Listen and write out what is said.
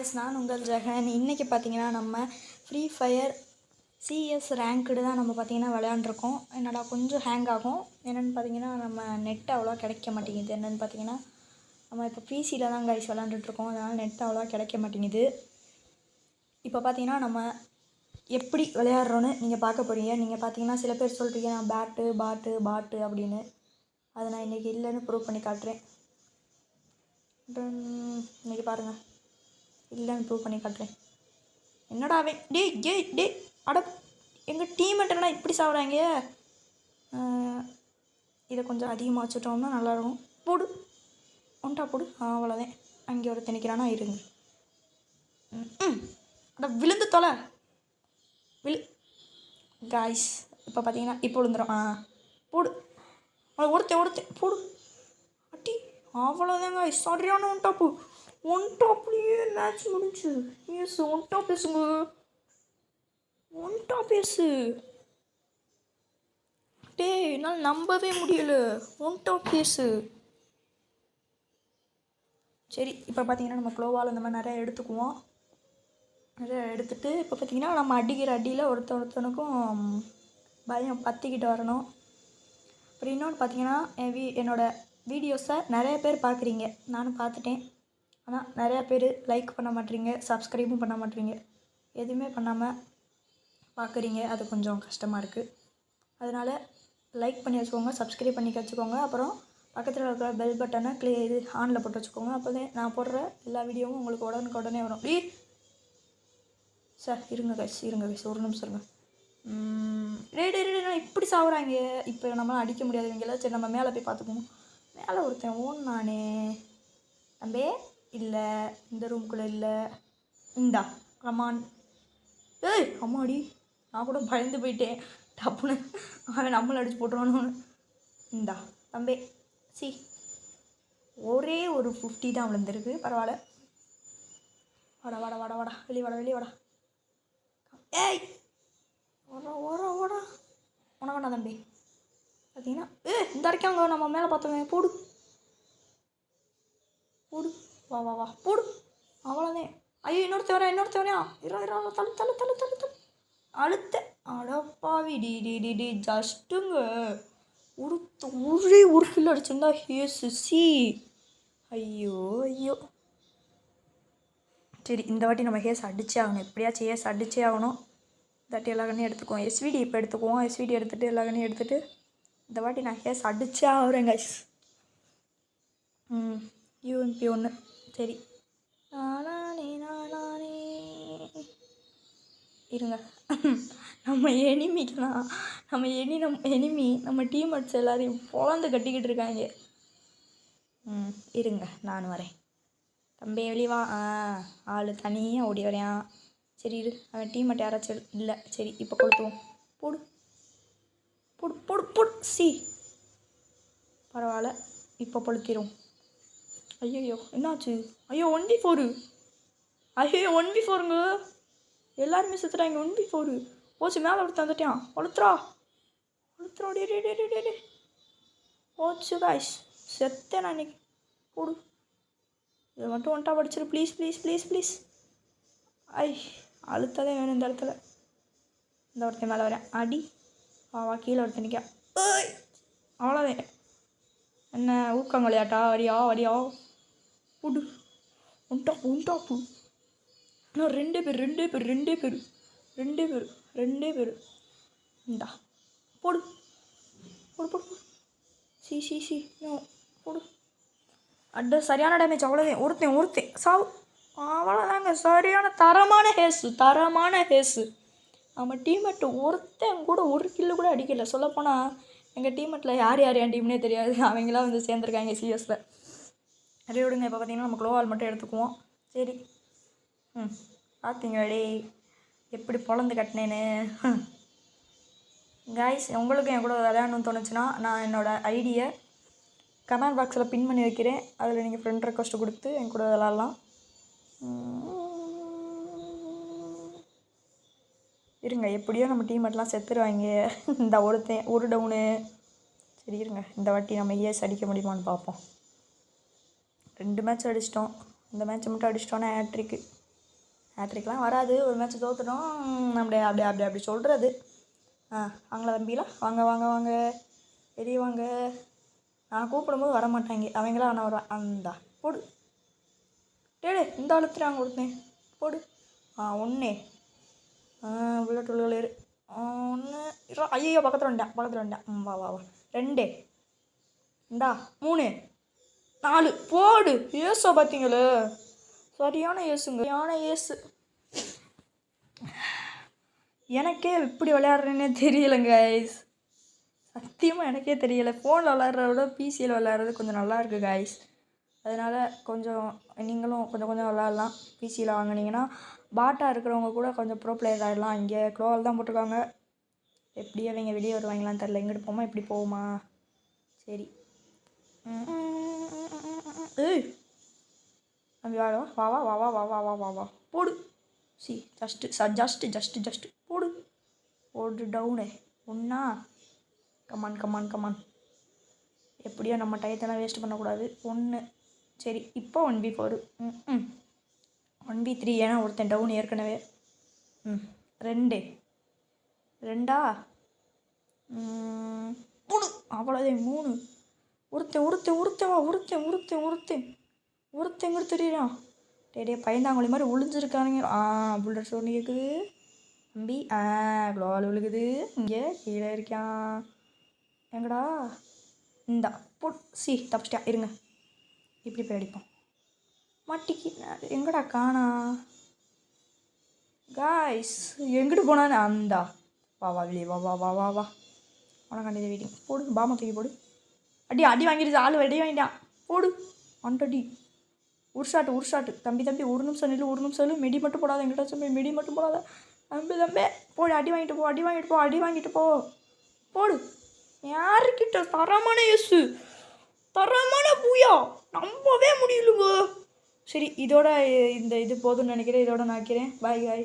Guys நான் உங்கள் ஜெகன். இன்றைக்கி பார்த்தீங்கன்னா நம்ம ஃப்ரீ ஃபயர் சிஎஸ் ரேங்க்டு தான் நம்ம பார்த்தீங்கன்னா விளையாண்டுருக்கோம். என்னடா கொஞ்சம் ஹேங் ஆகும். என்னென்னு பார்த்தீங்கன்னா நம்ம நெட் அவ்வளோ கிடைக்க மாட்டேங்குது. என்னென்னு பார்த்தீங்கன்னா நம்ம இப்போ பிசியில் தான் கைஸ் விளாண்டுட்ருக்கோம். அதனால் நெட் அவ்வளோ கிடைக்க மாட்டேங்குது. இப்போ பார்த்தீங்கன்னா நம்ம எப்படி விளையாடுறோன்னு நீங்கள் பார்க்க போகிறீங்க. நீங்கள் பார்த்தீங்கன்னா சில பேர் சொல்கிறீங்க நான் பாட்டு அப்படின்னு. அதை நான் இன்றைக்கி இல்லைன்னு ப்ரூவ் பண்ணி காட்டுறேன். இன்றைக்கி பாருங்கள், இல்லைன்னு ப்ரூவ் பண்ணி காட்டுறேன். என்னடா அவன் டே அட எங்கள் டீம்மேட் என்னடா இப்படி சாப்பிட்றாங்க. இதை கொஞ்சம் அதிகமாக வச்சுட்டோம்னா நல்லாயிருக்கும். போடு ஒன்ட்டா போடு. அவ்வளோதான். அங்கே ஒரு திணிக்கிறானா இருங்க. அட விழுந்து தொலை காய்ஸ். இப்போ பார்த்தீங்கன்னா இப்போ விழுந்துடும். போடு ஒருத்தன் போடு அட்டி. அவ்வளோதாங்க சரியான ஒன் டாப்லேயே மேட்ச் முடிஞ்சு. எஸ் ஒன் டாப் பேசு டே. என்னால் நம்பவே முடியலை. ஒன் டாப் பேசு. சரி இப்போ பார்த்தீங்கன்னா நம்ம க்ளோவால் இந்த மாதிரி நிறையா எடுத்துக்குவோம். நிறையா எடுத்துகிட்டு இப்போ பார்த்தீங்கன்னா நம்ம அடிக்கிற அடியில் ஒருத்தனுக்கும் பயம் பற்றிக்கிட்டு வரணும். அப்புறம் இன்னொன்று பார்த்தீங்கன்னா என்னோடய வீடியோஸை நிறைய பேர் பார்க்குறீங்க. நானும் பார்த்துட்டேன். ஆனால் நிறையா பேர் லைக் பண்ண மாட்டேறீங்க, சப்ஸ்கிரைபும் பண்ண மாட்டேறீங்க. எதுவுமே பண்ணாமல் பார்க்குறீங்க. அது கொஞ்சம் கஷ்டமாக இருக்குது. அதனால் லைக் பண்ணி வச்சுக்கோங்க, சப்ஸ்கிரைப் பண்ணி வச்சுக்கோங்க. அப்புறம் பக்கத்தில் இருக்கிற பெல் பட்டனை இது ஆனில் போட்டு வச்சுக்கோங்க. அப்போ தான் நான் போடுற எல்லா வீடியோவும் உங்களுக்கு உடனே வரும். சார் இருங்க கைஸ் ஒரு நிமிஷம் இருங்க. நான் இப்படி சாப்பிட்றாங்க. இப்போ நம்மளால் அடிக்க முடியாதுவீங்களா. சரி நம்ம மேலே போய் பார்த்துக்கோங்க. மேலே ஒருத்தன் நானே தம்பே இல்லை, இந்த ரூம்குள்ளே இல்லை. இந்தா கமான். ஏய் அம்மாடி, நான் கூட பயந்து போயிட்டேன். டப்புன்னு அவன் நம்மளை அடித்து போட்டுருவானு. இந்தா தம்பே. ஒரே ஒரு 50 தான் விழுந்திருக்கு. பரவாயில்ல. வாடா வெளியே வாடா. ஏய் ஓடா உன வேணா தம்பி. பார்த்தீங்கன்னா இந்த இருக்காங்க நம்ம மேலே பார்த்தோமே. போடு வா போடு. அவ்வளோதான். ஐயோ இன்னொருத்த வரையா. தள்ளு அழுத்த. அடப்பாவி டி ஜஸ்ட்டுங்க ஒரே ஒரு கிலோ அடிச்சிருந்தா. சி ஐயோ. சரி இந்த வாட்டி நம்ம ஹேஸ் அடிச்சே ஆகணும். எப்படியாச்சும் ஹேஸ் அடிச்சே ஆகணும். இதாட்டி எல்லா கண்ணையும் எடுத்துக்குவோம். எஸ்விடி இப்போ எடுத்துக்குவோம். எஸ்விடி எடுத்துகிட்டு எல்லா கண்ணையும் எடுத்துகிட்டு இந்த வாட்டி நான் ஹேஸ் அடிச்சே ஆகுறேன் கைஸ். யூஎம்பி 1. சரி நானே இருங்க. நம்ம எனிமி நம்ம டீம்மேட்ஸ் எல்லாரையும் பொழந்து கட்டிக்கிட்டு இருக்காங்க. இருங்க நான் வரேன். தம்பி வெளிவா. ஆள் தனியாக ஓடி வரையான். சரி இரு, அவன் டீம்மேட் யாராச்சும் இல்லை. சரி இப்போ கொளுத்துவோம். போடு. சி பரவாயில்ல, இப்போ பொழுத்திரும். ஐயோ என்னாச்சு? ஐயோ 1v4ங்க. எல்லாருமே சுற்றுறாங்க. 1v4 போச்சு. மேலே ஒருத்தன் வந்துட்டான். கொளுத்துறா டே. போச்சு காய்ஸ். செத்தேன் நான் இன்னைக்கு. போடு. இதை மட்டும் ஒன்ட்டா படிச்சிரு ப்ளீஸ். அழுத்ததே வேணும் இந்த இடத்துல. இந்த ஒருத்தன் மேலே வரேன். அடி வா கீழே ஒருத்தன் நிற்க. அவ்வளோதான். என்ன ஊக்கம் விளையாட்டா? வரியா போடு. ஒன்டாப்பு. இன்னும் 2 பேர். இந்தா போடு. சி போடு. அட சரியான டேமேஜ். அவ்வளோதான். ஒருத்தன் சாவு. அவ்வளோதாங்க. சரியான தரமான ஹேஸு. நம்ம டீம்மேட்டு ஒருத்தன் கூட ஒரு கில்லு கூட அடிக்கலை. சொல்லப்போனால் எங்கள் டீம்மேட்டில் யார் என் டீம்னே தெரியாது. அவங்களாம் வந்து சேர்ந்துருக்காங்க சிஎஸில். நிறைய விடுங்க. இப்போ பார்த்தீங்கன்னா நம்ம க்ளோவால் மட்டும் எடுத்துக்குவோம். சரி பார்த்தீங்களா எப்படி பொழந்து கட்டினேன்னு. காய்ஸ் உங்களுக்கு என் கூட விளையாடணும்னு தோணுச்சுன்னா நான் என்னோடய ஐடியை கமெண்ட் பாக்ஸில் பின் பண்ணி வைக்கிறேன். அதில் நீங்கள் ஃப்ரெண்ட் ரெக்வஸ்ட்டு கொடுத்து என் கூட விளாட்லாம். இருங்க, எப்படியோ நம்ம டீம்மேட்லாம் செத்துருவாங்க. இந்த ஒருத்தன் ஒரு டவுனு. சரி இருங்க, இந்த வாட்டி நம்ம ஏஸ் அடிக்க முடியுமான்னு பார்ப்போம். 2 மேட்ச் அடிச்சிட்டோம். இந்த மேட்ச் மட்டும் அடிச்சிட்டோன்னா ஹேட்ரிக்கு. ஹேட்ரிக்லாம் வராது, ஒரு மேட்ச் தோத்துட்டோம் அப்படியே அப்படியே அப்படி அப்படி சொல்கிறது. அவங்கள தம்பிலாம் வாங்க வாங்க வாங்க வெளியே வாங்க. நான் கூப்பிடும்போது வர மாட்டாங்க அவங்களாம். ஆனால் வருவேன். அந்தா போடு டேடு இந்த அழுத்துறாங்க கொடுத்தேன் போடு. ஒன்று புல்லட் உள்ள ஒன்று ஐயோ பக்கத்தில் வந்துட்டேன். வா வா வா 2 இந்தா 3 4 போடு. ஏசா பார்த்தீங்களே, சரியான ஏசு. எனக்கே இப்படி விளையாடுறேன்னே தெரியலைங்க கைஸ், சத்தியமாக எனக்கே தெரியலை. ஃபோனில் விளையாடுறத விட பிசியில் விளையாடுறது கொஞ்சம் நல்லா இருக்குது கைஸ். அதனால் கொஞ்சம் நீங்களும் கொஞ்சம் விளையாடலாம். பிசியில் வாங்கினீங்கன்னா பாட்டா இருக்கிறவங்க கூட கொஞ்சம் ப்ரோ பிளேயர் ஆகிடலாம். இங்கே க்ளோவால் தான் போட்டிருக்காங்க. எப்படியே அவங்க வெளியே வருவாங்களான்னு தெரில. எங்கிட்டு போமா இப்படி போகுமா? சரி ஏய் தம்பி வா வா வா வா வா வா வா வா வா போடு. ஜஸ்ட்டு போடு டவுனு ஒன்றா. கமான். எப்படியோ நம்ம டயத்தெல்லாம் வேஸ்ட் பண்ணக்கூடாது. 1 சரி இப்போ 1v4 1v3 ஏன்னா ஒருத்தன் டவுன் ஏற்கனவே. 2 3 அவ்வளோதே 3 ஒருத்தன் கூட தெரியுறான். டே பயந்தாங்கொழி மாதிரி ஒளிஞ்சிருக்கானுங்க. புல்லட் சோர்னு கேட்குது தம்பி. க்ளோவால் விழுகுது. இங்கே கீழே இருக்கான். எங்கடா இந்தா தப்பிச்சிட்டியா இருங்க. இப்படி போய் அடிப்போம். மாட்டிக்கு எங்கடா காணா காய்ஸ், எங்கிட்டு போனான்னு அந்தா வா வெளியே வா. உனக்கு கண்டிப்பாக வெயிட்டிங். போடு பாமா தூக்கி போடு. அடி வாங்கிடுச்சு. ஆள் வெடி வாங்கிட்டான். போடு அண்டடி. ஒரு ஷாட்டு தம்பி ஒரு நிமிஷம் நில்லு. மெடி மட்டும் போடாத. எங்கிட்ட சொல்லி மெடி மட்டும் போடாத தம்பி. போடு அடி வாங்கிட்டு போ. போடு. யாருக்கிட்ட தரமான ஏசு, தரமான பூயா, நம்பவே முடியலுங்க. சரி இதோட இந்த இது போதும்னு நினைக்கிறேன். இதோட நான் வைக்கிறேன். பாய்.